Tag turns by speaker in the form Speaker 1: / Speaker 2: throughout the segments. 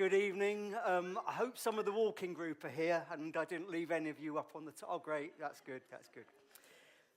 Speaker 1: Good evening. I hope some of the walking group are here and I didn't leave any of you up on the top. Oh, great. That's good. That's good.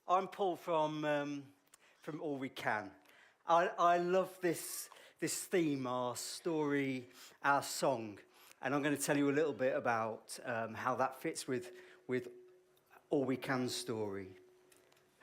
Speaker 1: I'm Paul from All We Can. I love this theme, our story, our song. And I'm going to tell you a little bit about how that fits with All We Can's story.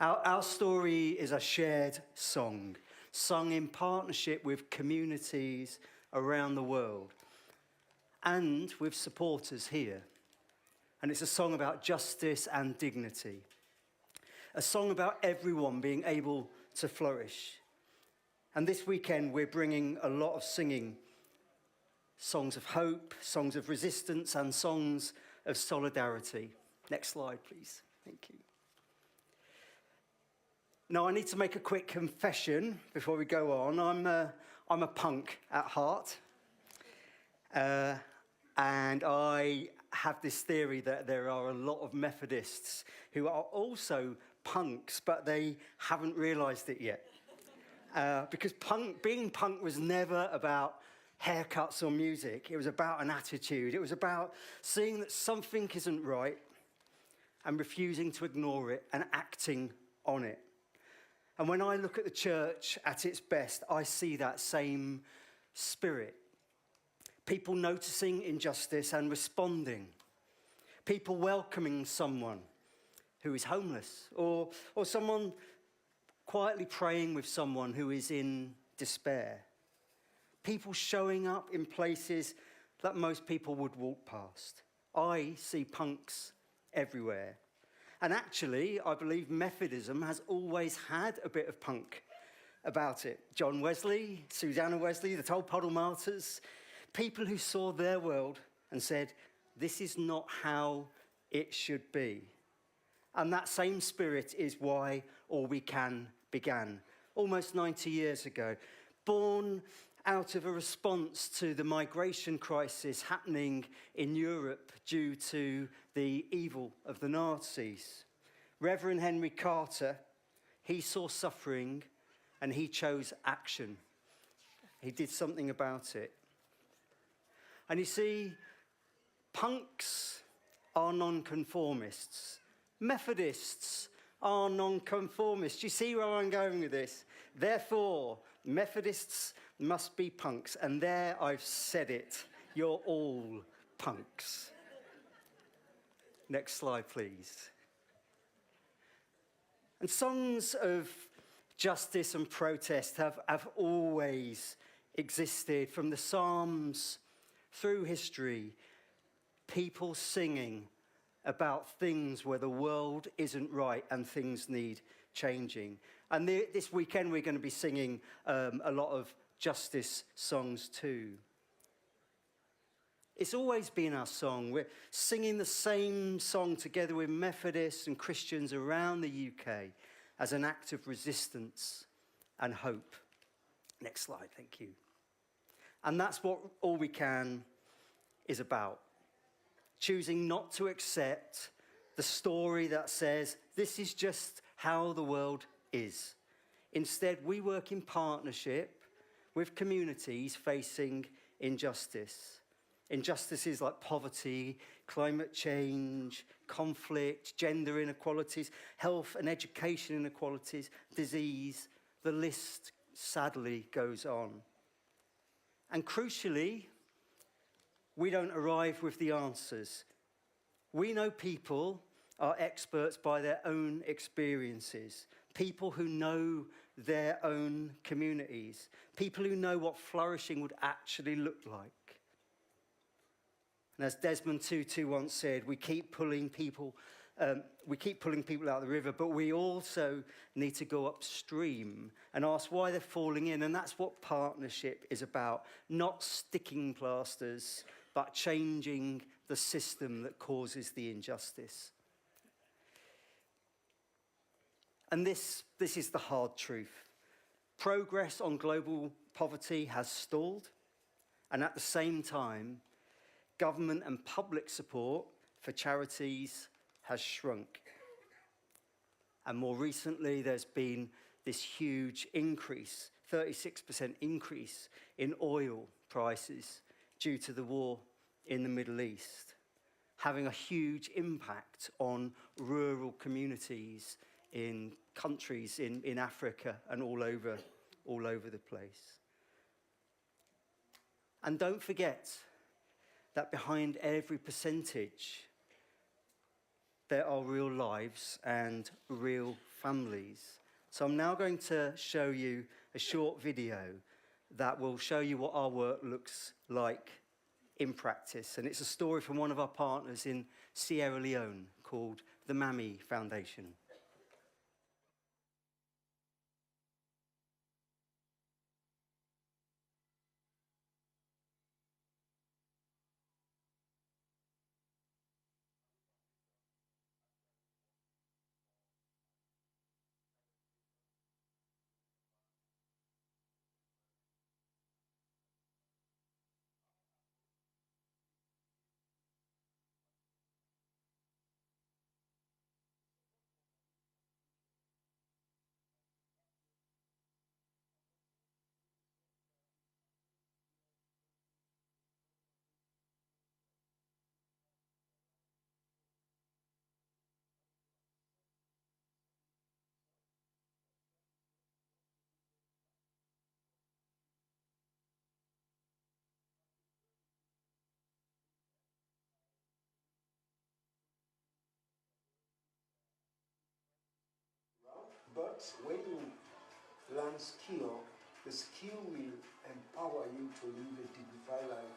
Speaker 1: Our story is a shared song, sung in partnership with communities around the world and with supporters here. And it's a song about justice and dignity. A song about everyone being able to flourish. And this weekend we're bringing a lot of singing, songs of hope, songs of resistance, and songs of solidarity. Next slide, please. Thank you. Now, I need to make a quick confession before we go on. I'm a punk at heart. And I have this theory that there are a lot of Methodists who are also punks, but they haven't realised it yet. Because being punk was never about haircuts or music. It was about an attitude. It was about seeing that something isn't right and refusing to ignore it and acting on it. And when I look at the church at its best, I see that same spirit. People noticing injustice and responding. People welcoming someone who is homeless, or someone quietly praying with someone who is in despair. People showing up in places that most people would walk past. I see punks everywhere. And actually, I believe Methodism has always had a bit of punk about it. John Wesley, Susanna Wesley, the Tolpuddle Martyrs, people who saw their world and said, this is not how it should be. And that same spirit is why All We Can began, almost 90 years ago, born out of a response to the migration crisis happening in Europe due to the evil of the Nazis. Reverend Henry Carter, he saw suffering and he chose action. He did something about it. And you see, punks are nonconformists. Methodists are nonconformists. You see where I'm going with this? Therefore, Methodists must be punks. And there I've said it. You're all punks. Next slide, please. And songs of justice and protest have always existed from the Psalms through history, people singing about things where the world isn't right and things need changing. And this weekend we're going to be singing a lot of justice songs too. It's always been our song. We're singing the same song together with Methodists and Christians around the UK as an act of resistance and hope. Next slide, thank you. And that's what All We Can is about. Choosing not to accept the story that says, this is just how the world is. Instead, we work in partnership with communities facing injustice. Injustices like poverty, climate change, conflict, gender inequalities, health and education inequalities, disease. The list sadly goes on. And crucially, we don't arrive with the answers. We know people are experts by their own experiences, people who know their own communities, people who know what flourishing would actually look like. And as Desmond Tutu once said, we keep pulling people out of the river, but we also need to go upstream and ask why they're falling in. And that's what partnership is about, not sticking plasters, but changing the system that causes the injustice. And this is the hard truth. Progress on global poverty has stalled, and at the same time, government and public support for charities has shrunk. And more recently, there's been this huge increase, 36% increase in oil prices due to the war in the Middle East, having a huge impact on rural communities in countries in Africa and all over the place. And don't forget that behind every percentage, there are real lives and real families. So I'm now going to show you a short video that will show you what our work looks like in practice. And it's a story from one of our partners in Sierra Leone called the MAMI Foundation.
Speaker 2: But when you learn skill, the skill will empower you to live a dignified life.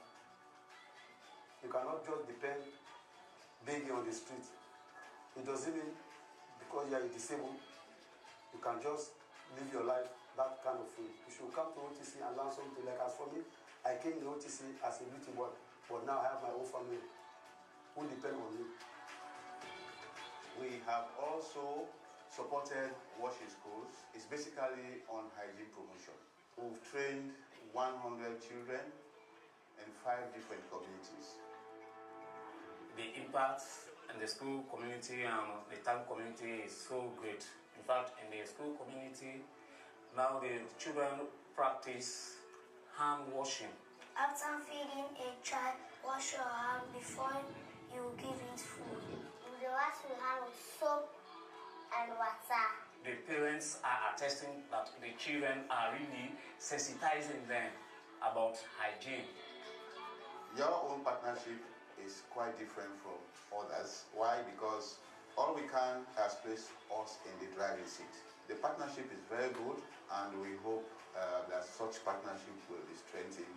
Speaker 2: You cannot just depend begging on the street. It doesn't mean because you are disabled, you can just live your life that kind of way. You should come to OTC and learn something. Like as for me, I came to OTC as a beauty boy, but now I have my own family who depend on me.
Speaker 3: We have also supported washing schools. It's basically on hygiene promotion. We've trained 100 children in 5 different communities.
Speaker 4: The impact in the school community and the town community is so great. In fact, in the school community, now the children practice hand washing.
Speaker 5: After feeding a child, wash your hand before you give it food. You wash your hand with soap and water.
Speaker 4: The parents are attesting that the children are really sensitizing them about hygiene.
Speaker 3: Your own partnership is quite different from others. Why? Because all we can has placed us in the driving seat. The partnership is very good, and we hope that such partnership will be strengthened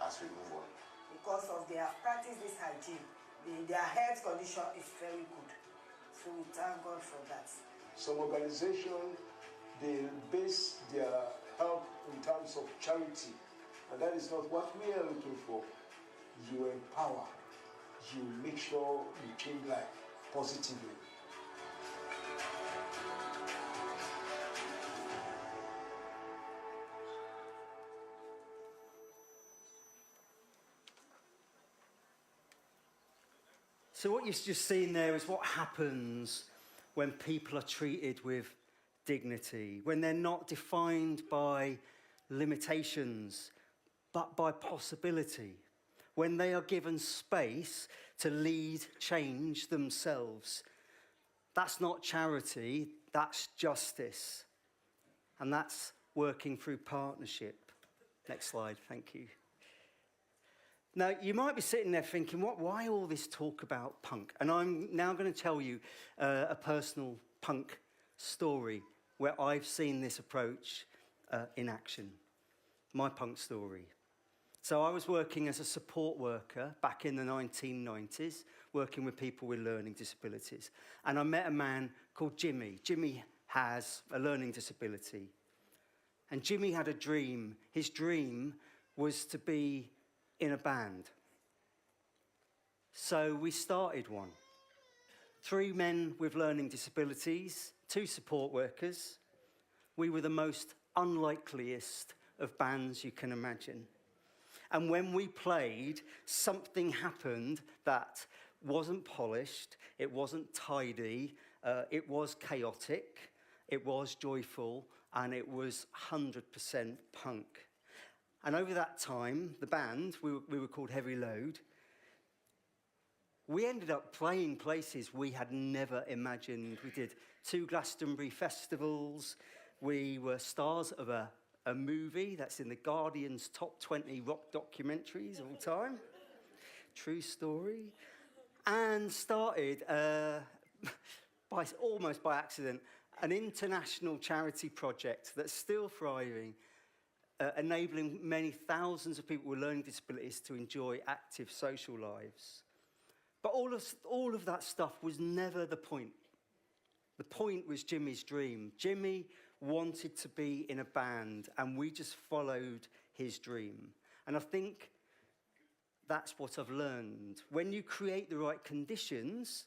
Speaker 3: as we move on.
Speaker 6: Because of their practice this hygiene, their health condition is very good. So we thank God for that.
Speaker 2: Some organizations, they base their help in terms of charity, and that is not what we are looking for. You empower, you make sure you change life positively.
Speaker 1: So what you've just seen there is what happens when people are treated with dignity, when they're not defined by limitations, but by possibility, when they are given space to lead change themselves. That's not charity, that's justice. And that's working through partnership. Next slide, thank you. Now, you might be sitting there thinking, why all this talk about punk? And I'm now going to tell you a personal punk story where I've seen this approach in action. My punk story. So I was working as a support worker back in the 1990s, working with people with learning disabilities. And I met a man called Jimmy. Jimmy has a learning disability. And Jimmy had a dream. His dream was to be in a band. So we started one. 3 men with learning disabilities, 2 support workers. We were the most unlikeliest of bands you can imagine. And when we played, something happened that wasn't polished, it wasn't tidy, it was chaotic, it was joyful, and it was 100% punk. And over that time, the band, we were called Heavy Load, we ended up playing places we had never imagined. We did 2 Glastonbury festivals. We were stars of a movie that's in the Guardian's top 20 rock documentaries of all time. True story. And started, almost by accident, an international charity project that's still thriving, enabling many thousands of people with learning disabilities to enjoy active social lives. But all of that stuff was never the point. The point was Jimmy's dream. Jimmy wanted to be in a band, and we just followed his dream. And I think that's what I've learned. When you create the right conditions,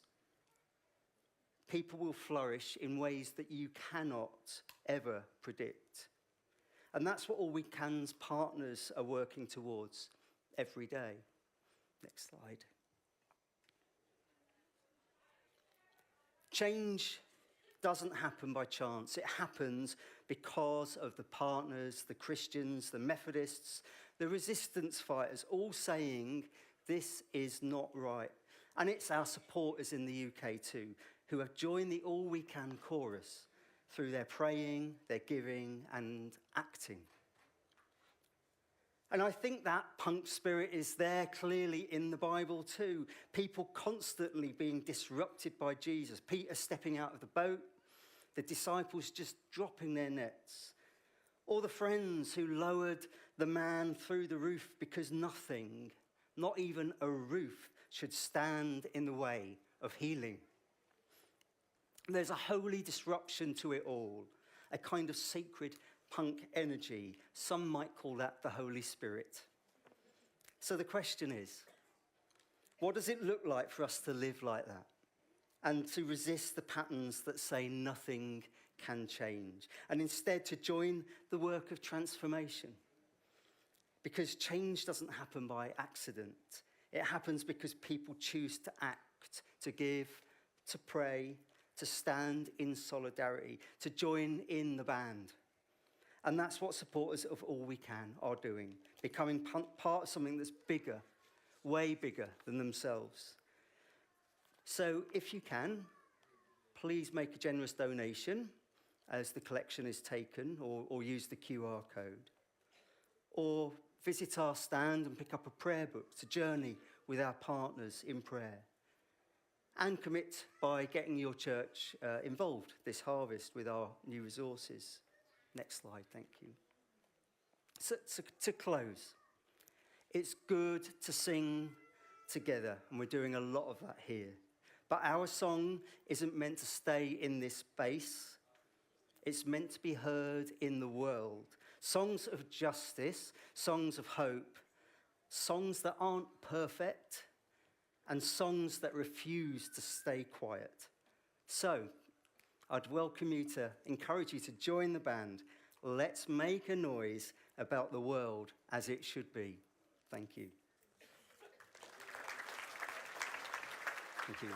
Speaker 1: people will flourish in ways that you cannot ever predict. And that's what All We Can's partners are working towards every day. Next slide. Change doesn't happen by chance. It happens because of the partners, the Christians, the Methodists, the resistance fighters, all saying this is not right. And it's our supporters in the UK too, who have joined the All We Can chorus through their praying, their giving, and acting. And I think that punk spirit is there clearly in the Bible too. People constantly being disrupted by Jesus. Peter stepping out of the boat, the disciples just dropping their nets. Or the friends who lowered the man through the roof because nothing, not even a roof, should stand in the way of healing. There's a holy disruption to it all, a kind of sacred punk energy. Some might call that the Holy Spirit. So the question is, what does it look like for us to live like that and to resist the patterns that say nothing can change, and instead to join the work of transformation? Because change doesn't happen by accident. It happens because people choose to act, to give, to pray, to stand in solidarity, to join in the band. And that's what supporters of All We Can are doing, becoming part of something that's bigger, way bigger than themselves. So if you can, please make a generous donation as the collection is taken, or use the QR code. Or visit our stand and pick up a prayer book to journey with our partners in prayer. And commit by getting your church involved this harvest with our new resources. Next slide, thank you. So to close, it's good to sing together, and we're doing a lot of that here. But our song isn't meant to stay in this space. It's meant to be heard in the world. Songs of justice, songs of hope, songs that aren't perfect, and songs that refuse to stay quiet. So, I'd encourage you to join the band. Let's make a noise about the world as it should be. Thank you. Thank you.